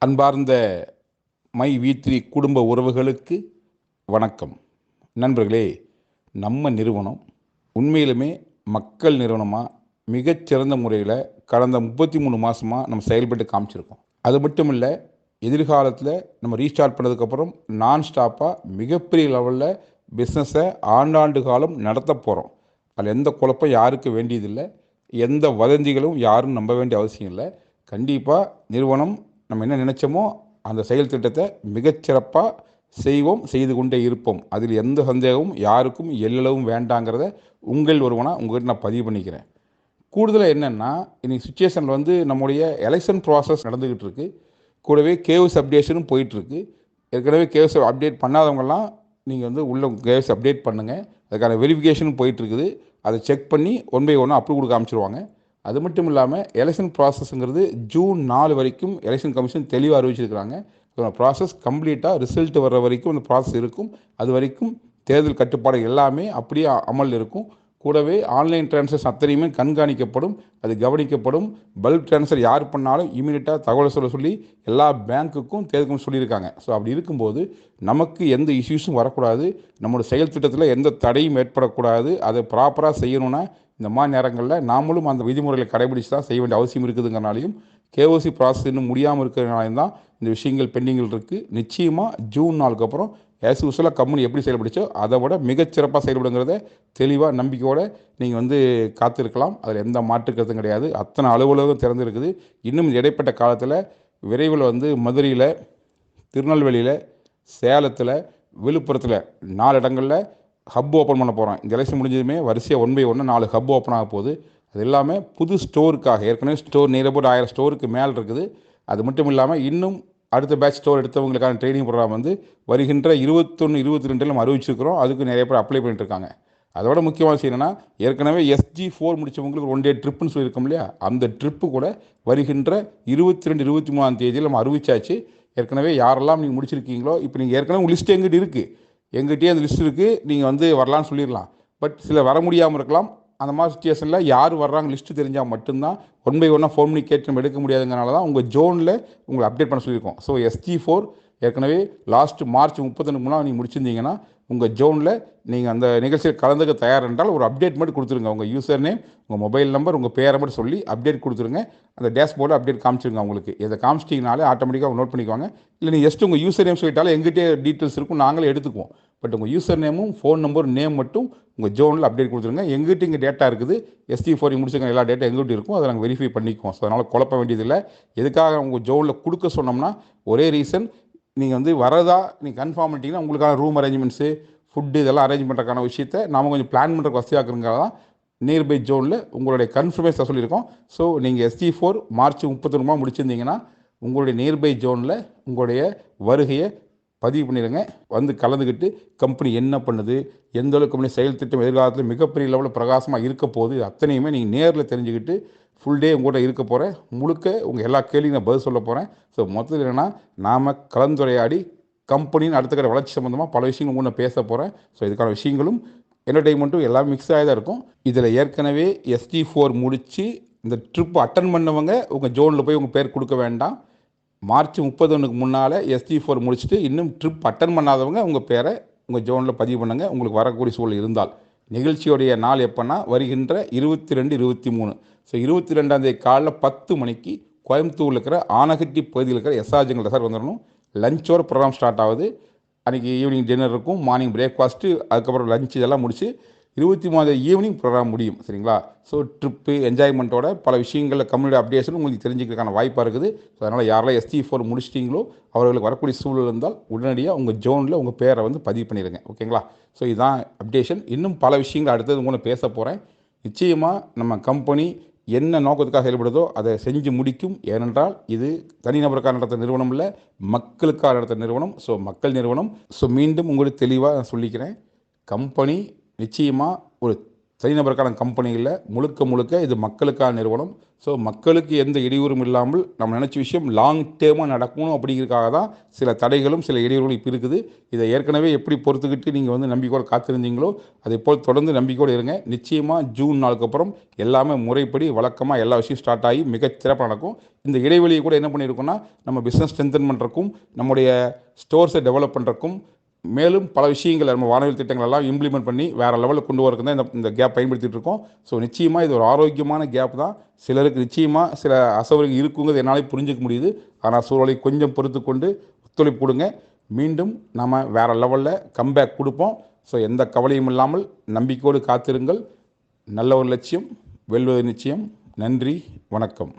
அன்பார்ந்த மை வீ3 குடும்ப உறவுகளுக்கு வணக்கம். நண்பர்களே, நம்ம நிறுவனம் உண்மையிலுமே மக்கள் நிறுவனமாக மிகச்சிறந்த முறையில் கடந்த 33 மாதமாக நம்ம செயல்பட்டு காமிச்சிருக்கோம். அது மட்டும் இல்லை, எதிர்காலத்தில் நம்ம ரீஸ்டார்ட் பண்ணதுக்கப்புறம் நான் ஸ்டாப்பாக மிகப்பெரிய லெவலில் பிஸ்னஸை ஆண்டாண்டு காலம் நடத்த போகிறோம். அதில் எந்த குழப்பம் யாருக்கு வேண்டியதில்லை, எந்த வதந்திகளும் யாரும் நம்ப வேண்டிய அவசியம் இல்லை. கண்டிப்பாக நிறுவனம் நம்ம என்ன நினைச்சோமோ அந்த செயல் திட்டத்தை மிகச்சிறப்பாக செய்வோம், செய்து கொண்டே இருப்போம். அதில் எந்த சந்தேகமும் யாருக்கும் எல்லளவும் வேண்டாங்கிறத உங்கள் ஒருவனாக உங்கள்கிட்ட நான் பதிவு பண்ணிக்கிறேன். கூடுதலாக என்னென்னா, இன்றைக்கி சுச்சுவேஷனில் நம்முடைய எலெக்ஷன் ப்ராசஸ் நடந்துக்கிட்டு இருக்குது. கூடவே கேவ்ஸ் அப்டேஷனும் போயிட்டுருக்கு. ஏற்கனவே கேவ்ஸ் அப்டேட் பண்ணாதவங்கலாம் நீங்கள் உள்ள கேவ்ஸ் அப்டேட் பண்ணுங்கள். அதுக்கான வெரிஃபிகேஷனும் போயிட்டுருக்குது. அதை செக் பண்ணி ஒன் பை ஒன்னாக அப்ரூவ் கொடுக்க ஆரம்பிச்சிருவாங்க. அது மட்டும் இல்லாமல் எலெக்ஷன் ப்ராசஸ்ங்கிறது ஜூன் 4 வரைக்கும் எலெக்ஷன் கமிஷன் தெளிவாக அறிவிச்சிருக்கிறாங்க. ப்ராசஸ் கம்ப்ளீட்டாக ரிசல்ட் வர்ற வரைக்கும் அந்த ப்ராசஸ் இருக்கும். அது வரைக்கும் தேர்தல் கட்டுப்பாடு எல்லாமே அப்படியே அமல் இருக்கும். கூடவே ஆன்லைன் டிரான்சாக்ஷன் அத்தனையுமே கண்காணிக்கப்படும், அது கவனிக்கப்படும். பல்க் டிரான்ஸ்ஃபர் யார் பண்ணாலும் இமீடியட்டாக தகவல் சொல்லி எல்லா பேங்க்குக்கும் தேர்தலுக்கும் சொல்லியிருக்காங்க. ஸோ அப்படி இருக்கும்போது நமக்கு எந்த இஷ்யூஸும் வரக்கூடாது, நம்மளோட செயல் திட்டத்தில் எந்த தடையும் ஏற்படக்கூடாது. அதை ப்ராப்பராக செய்யணும்னா இந்த மாதிரி நேரங்களில் நாமளும் அந்த விதிமுறைகளை கடைபிடிச்சு தான் செய்ய வேண்டிய அவசியம் இருக்குதுங்கிறனாலையும், கேஓசி ப்ராசஸ் இன்னும் முடியாமல் இருக்கிறனாலையும் தான் இந்த விஷயங்கள் பெண்டிங்கில் இருக்குது. நிச்சயமாக ஜூன் 4க்கு அப்புறம் ஆஸ் யூஸ்வலாக கம்பெனி எப்படி செயல்படுச்சோ அதை விட மிகச்சிறப்பாக செயல்படுங்கிறத தெளிவாக நம்பிக்கையோடு நீங்கள் காத்திருக்கலாம். அதில் எந்த மாற்றுக்கருத்தும் கிடையாது. அத்தனை அலுவலகம் திறந்துருக்குது. இன்னும் இடைப்பட்ட காலத்தில் விரைவில் மதுரையில், திருநெல்வேலியில், சேலத்தில், விழுப்புரத்தில் 4 இடங்களில் ஹப் ஓப்பன் பண்ண போகிறோம். இந்த எலெக்ஷன் முடிஞ்சதுமே வரிசையாக ஒன் பை ஒன்று 4 ஹப் ஓப்பன் ஆக போகுது. அது எல்லாமே புது ஸ்டோருக்காக. ஏற்கனவே ஸ்டோர் நியர் அபவுட் 1000 ஸ்டோருக்கு மேலே இருக்குது. அது மட்டும் இல்லாமல் இன்னும் அடுத்த பேட்ச் ஸ்டோர் எடுத்தவங்களுக்கான ட்ரைனிங் ப்ரோக்ராம் வருகின்ற 21, 22 நம்ம அறிவிச்சிருக்கிறோம். அதுக்கு நிறைய பேர் அப்ளை பண்ணிட்டு இருக்காங்க. அதோட முக்கியமான விஷயம் என்னென்னா, ஏற்கனவே SG4 முடித்தவங்களுக்கு 1 டே ட்ரிப்புன்னு சொல்லியிருக்கோம் இல்லையா, அந்த ட்ரிப்பு கூட வருகின்ற 22, 23ஆம் தேதியில் நம்ம அறிவிச்சாச்சு. ஏற்கனவே யாரெல்லாம் நீங்கள் முடிச்சிருக்கீங்களோ, இப்போ நீங்கள் ஏற்கனவே உங்கள் லிஸ்ட் எங்கிட்ட இருக்குது, எங்கிட்டே அந்த லிஸ்ட் இருக்குது, நீங்கள் வரலான்னு சொல்லிடலாம். பட் சில வர முடியாமல் இருக்கலாம். அந்த மாதிரி சுச்சுவேஷனில் யார் வர்றாங்க லிஸ்ட்டு தெரிஞ்சால் மட்டும்தான் ஒன் பை ஒன்னாக ஃபோன் பண்ணி கேட்டு நம்ம எடுக்க முடியாதுங்கிறனால தான் உங்கள் ஜோனில் உங்களை அப்டேட் பண்ண சொல்லியிருக்கோம். ஸோ SG4 ஏற்கனவே லாஸ்ட் மார்ச் 31 முன்னாடி நீங்கள் முடிச்சிருந்தீங்கன்னா உங்கள் ஜோனில் நீங்கள் அந்த நிகழ்ச்சியில் கலந்துக்க தயார் என்றால் ஒரு அப்டேட் மட்டும் கொடுத்துருங்க. உங்கள் யூசர் நேம், உங்கள் மொபைல் நம்பர், உங்கள் பேரை மட்டும் சொல்லி அப்டேட் கொடுத்துருங்க. அந்த டேஷ்போர்டில் அப்டேட் காமிச்சிருங்க. உங்களுக்கு இதை காமிச்சிட்டிங்கனாலே ஆட்டோமேட்டிக்காக நோட் பண்ணிக்குவாங்க. இல்லை நீங்கள் ஜஸ்ட் உங்கள் யூசர் நேம் சொல்லிட்டாலும் எங்கிட்டே டீட்டெயில்ஸ் இருக்கும், நாங்களே எடுத்துக்குவோம். பட் உங்கள் யூசர் நேமும் ஃபோன் நம்பர் நேம் மட்டும் உங்கள் ஜோனில் அப்டேட் கொடுத்துருங்க. எங்கிட்ட இங்கே டேட்டா இருக்குது, SG4 முடிச்சிருக்க எல்லா டேட்டா எங்கிட்ட இருக்கும், அதை நாங்கள் வெரிஃபை பண்ணிக்குவோம். ஸோ அதனால் குழப்ப வேண்டியதில்லை. எதுக்காக உங்கள் ஜோனில் கொடுக்க சொன்னோம்னா ஒரே ரீசன், நீங்கள் வரதா நீங்கள் கன்ஃபார்ம் பண்ணிட்டீங்கன்னா உங்களுக்கான ரூம் அரேஞ்ச்மெண்ட்ஸு, ஃபுட்டு இதெல்லாம் அரேஞ்ச் பண்ணுறதுக்கான விஷயத்தை நாம் கொஞ்சம் பிளான் பண்ணுறதுக்கு வசதியாக்குறதுக்காக தான் நியர்பை ஜோனில் உங்களுடைய கன்ஃபர்மேஷன் சொல்லியிருக்கோம். ஸோ நீங்கள் SG4 மார்ச் 31 முடிச்சிருந்தீங்கன்னா உங்களுடைய நியர்பை ஜோனில் உங்களுடைய வருகையை பதிவு பண்ணிடுங்க. கலந்துக்கிட்டு கம்பெனி என்ன பண்ணுது, எந்த அளவுக்கு கம்பெனி செயல் திட்டம் எதிர்காலத்தில் மிகப்பெரிய லெவலில் பிரகாசமாக இருக்க போகுது, அத்தனையுமே நீங்கள் நேரில் தெரிஞ்சுக்கிட்டு ஃபுல் டே உங்கள்கிட்ட இருக்க போகிறேன். முழுக்க உங்கள் எல்லா கேள்வியும் நான் பதில் சொல்ல போகிறேன். ஸோ மொத்தத்தில் என்னென்னா, நாம் கலந்துரையாடி கம்பெனியின் அடுத்த கட்ட வளர்ச்சி சம்மந்தமாக பல விஷயங்கள் உங்களை பேச போகிறேன். ஸோ இதுக்கான விஷயங்களும் என்டர்டெயின்மெண்ட்டும் எல்லாமே மிக்ஸ் ஆகி தான் இருக்கும். இதில் ஏற்கனவே SG4 முடித்து இந்த ட்ரிப் அட்டன் பண்ணவங்க உங்கள் ஜோனில் போய் உங்கள் பேர் கொடுக்க வேண்டாம். மார்ச் 31க்கு முன்னால் SG4 முடிச்சுட்டு இன்னும் ட்ரிப் அட்டன் பண்ணாதவங்க உங்கள் பேரை உங்கள் ஜோனில் பதிவு பண்ணுங்கள். உங்களுக்கு வரக்கூடிய சூழல் இருந்தால். நிகழ்ச்சியுடைய நாள் எப்போன்னா வருகின்ற 22, 23. ஸோ 22ஆம் தேதி காலைல 10 மணிக்கு கோயம்புத்தூரில் இருக்கிற ஆனகட்டி பகுதியில் இருக்கிற SRஜங்கல் ரெசார்ட் வந்துடணும். லஞ்சோட ப்ரோக்ராம் ஸ்டார்ட் ஆகுது. அன்றைக்கி ஈவினிங் டின்னர் இருக்கும், மார்னிங் பிரேக்ஃபாஸ்ட்டு, அதுக்கப்புறம் லஞ்ச் இதெல்லாம் முடிச்சு 23 ஈவினிங் ப்ரோக்ராம் முடியும். சரிங்களா? ஸோ ட்ரிப்பு என்ஜாய்மெண்ட்டோட பல விஷயங்களில் கம்யூனிட்டி அப்டேஷன் உங்களுக்கு தெரிஞ்சுக்கிறதுக்கான வாய்ப்பாக இருக்குது. ஸோ அதனால் யாரெல்லாம் SG4 முடிச்சிட்டிங்களோ அவர்களுக்கு வரக்கூடிய சூழல் இருந்தால் உடனடியாக உங்கள் ஜோனில் உங்கள் பேரை பதிவு பண்ணிடுங்க. ஓகேங்களா? ஸோ இதுதான் அப்டேஷன். இன்னும் பல விஷயங்கள் அடுத்தது உங்களுக்கு பேச போகிறேன். நிச்சயமாக நம்ம கம்பெனி என்ன நோக்கத்துக்காக செயல்படுதோ அதை செஞ்சு முடிக்கும். ஏனென்றால் இது தனிநபருக்காக நடத்த நிறுவனம் இல்லை, மக்களுக்காக நடத்த நிறுவனம். ஸோ மக்கள் நிறுவனம். ஸோ மீண்டும் உங்களுக்கு தெளிவாக நான் சொல்லிக்கிறேன், கம்பெனி நிச்சயமாக ஒரு தனிநபருக்கான கம்பெனி இல்லை, முழுக்க முழுக்க இது மக்களுக்கான நிறுவனம். ஸோ மக்களுக்கு எந்த இடையூறும் இல்லாமல் நம்ம நினச்ச விஷயம் லாங் டேர்மாக நடக்கணும் அப்படிங்கிறதுக்காக தான் சில தடைகளும் சில இடையூறுகளும் இப்போ இருக்குது. இதை ஏற்கனவே எப்படி பொறுத்துக்கிட்டு நீங்கள் வந்து நம்பிக்கையோடு காத்திருந்தீங்களோ அதே போல் தொடர்ந்து நம்பிக்கையோடு இருங்க. நிச்சயமாக ஜூன் நாளுக்கு அப்புறம் எல்லாமே முறைப்படி வழக்கமாக எல்லா விஷயம் ஸ்டார்ட் ஆகி மிகச்சிறப்பாக நடக்கும். இந்த இடைவெளியை கூட என்ன பண்ணியிருக்கோம்னா நம்ம பிஸ்னஸ் ஸ்ட்ரென்தன் பண்ணுறக்கும், நம்முடைய ஸ்டோர்ஸை டெவலப் பண்ணுறக்கும், மேலும் பல விஷயங்கள் நம்ம வானொலி திட்டங்கள் எல்லாம் இம்ப்ளிமெண்ட் பண்ணி வேறு லெவலில் கொண்டு வரக்கு தான் இந்த கேப் பயன்படுத்திகிட்டு இருக்கோம். ஸோ நிச்சயமாக இது ஒரு ஆரோக்கியமான கேப் தான். சிலருக்கு நிச்சயமாக சில அசௌகரியம் இருக்குங்கிறது என்னாலே புரிஞ்சிக்க முடியுது. ஆனால் சூழலை கொஞ்சம் பொறுத்து கொண்டு ஒத்துழைப்பு கொடுங்க. மீண்டும் நம்ம வேறு லெவலில் கம்பேக் கொடுப்போம். ஸோ எந்த கவலையும் இல்லாமல் நம்பிக்கையோடு காத்திருங்கள். நல்ல ஒரு லட்சியம் வெல்வது நிச்சயம். நன்றி, வணக்கம்.